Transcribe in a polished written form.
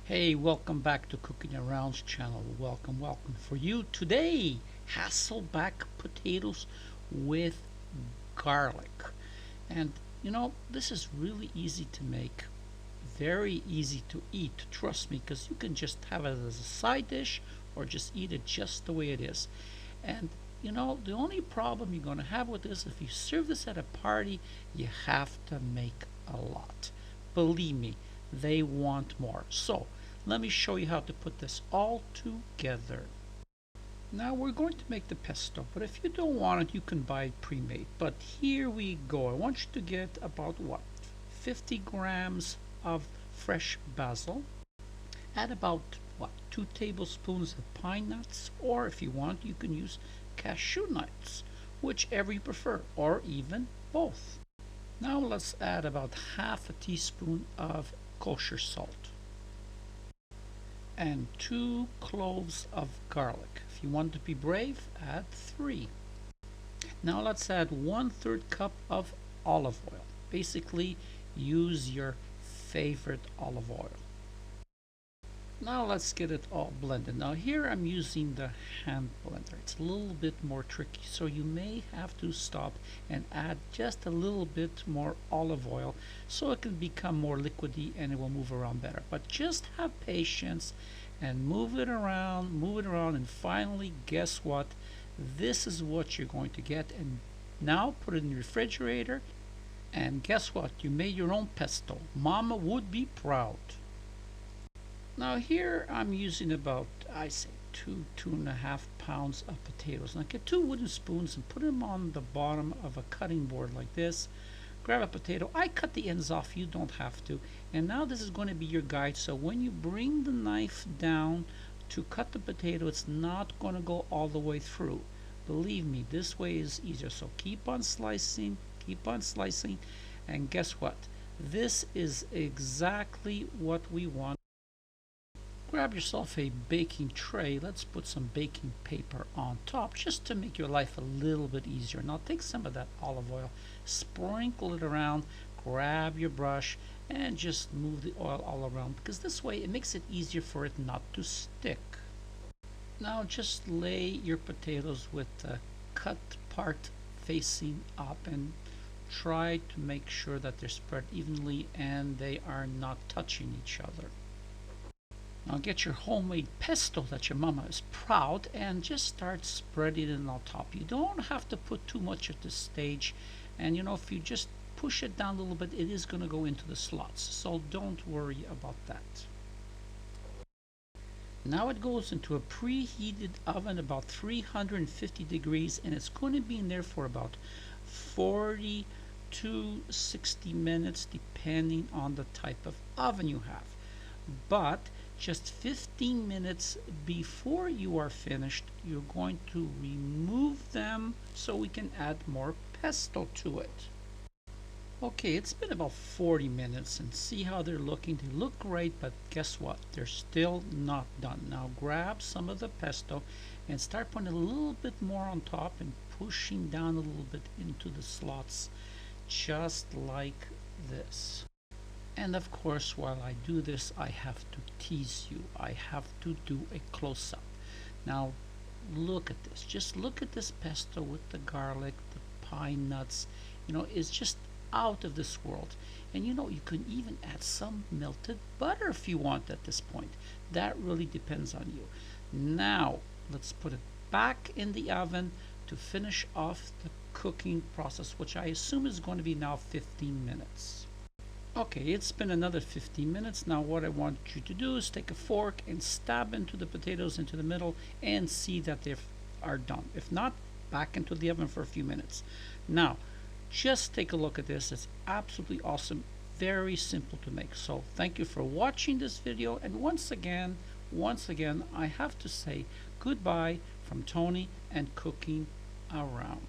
Hey, welcome back to Cookingaround's channel. Welcome. For you today, Hasselback potatoes with garlic. And this is really easy to make, very easy to eat, trust me, because you can just have it as a side dish or just eat it just the way it is. And the only problem you're going to have with this, if you serve this at a party, you have to make a lot. Believe me, they want more. So let me show you how to put this all together. Now we're going to make the pesto, but if you don't want it, you can buy it pre-made. But here we go. I want you to get about 50 grams of fresh basil. Add about 2 tablespoons of pine nuts, or if you want, you can use cashew nuts, whichever you prefer, or even both. Now let's add about half a teaspoon of kosher salt and 2 cloves of garlic. If you want to be brave, add 3. Now let's add 1/3 cup of olive oil. Basically, use your favorite olive oil. Now let's get it all blended. Now here I'm using the hand blender. It's a little bit more tricky, so you may have to stop and add just a little bit more olive oil so it can become more liquidy and it will move around better. But just have patience and move it around, and finally, guess what? This is what you're going to get. And now put it in the refrigerator, and guess what? You made your own pesto. Mama would be proud. Now here I'm using about, I say, 2.5 pounds of potatoes. Now get 2 wooden spoons and put them on the bottom of a cutting board like this. Grab a potato. I cut the ends off, you don't have to. And now this is going to be your guide, so when you bring the knife down to cut the potato, it's not going to go all the way through. Believe me, this way is easier. So keep on slicing, and guess what? This is exactly what we want. Grab yourself a baking tray. Let's put some baking paper on top just to make your life a little bit easier. Now take some of that olive oil, sprinkle it around, grab your brush, and just move the oil all around, because this way it makes it easier for it not to stick. Now just lay your potatoes with the cut part facing up and try to make sure that they're spread evenly and they are not touching each other. Now get your homemade pesto that your mama is proud and just start spreading it on top. You don't have to put too much at this stage, and if you just push it down a little bit, it is going to go into the slots, so don't worry about that. Now it goes into a preheated oven about 350 degrees, and it's going to be in there for about 40 to 60 minutes depending on the type of oven you have. But just 15 minutes before you are finished, you're going to remove them so we can add more pesto to it. Okay, it's been about 40 minutes, and see how they're looking. They look great, but guess what? They're still not done. Now grab some of the pesto and start putting a little bit more on top and pushing down a little bit into the slots, just like this. And of course, while I do this, I have to tease you. I have to do a close-up. Now, look at this. Just look at this pesto with the garlic, the pine nuts. It's just out of this world. And you can even add some melted butter if you want at this point. That really depends on you. Now, let's put it back in the oven to finish off the cooking process, which I assume is going to be now 15 minutes. Okay, it's been another 15 minutes. Now what I want you to do is take a fork and stab into the potatoes into the middle and see that they are done. If not, back into the oven for a few minutes. Now, just take a look at this. It's absolutely awesome. Very simple to make. So thank you for watching this video. And once again, I have to say goodbye from Tony and Cooking Around.